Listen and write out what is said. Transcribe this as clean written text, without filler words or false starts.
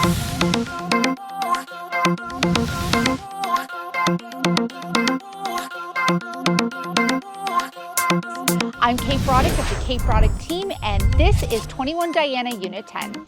I'm Kate Broddick of the Kate Broddick team, and this is 21 Diana Unit 10.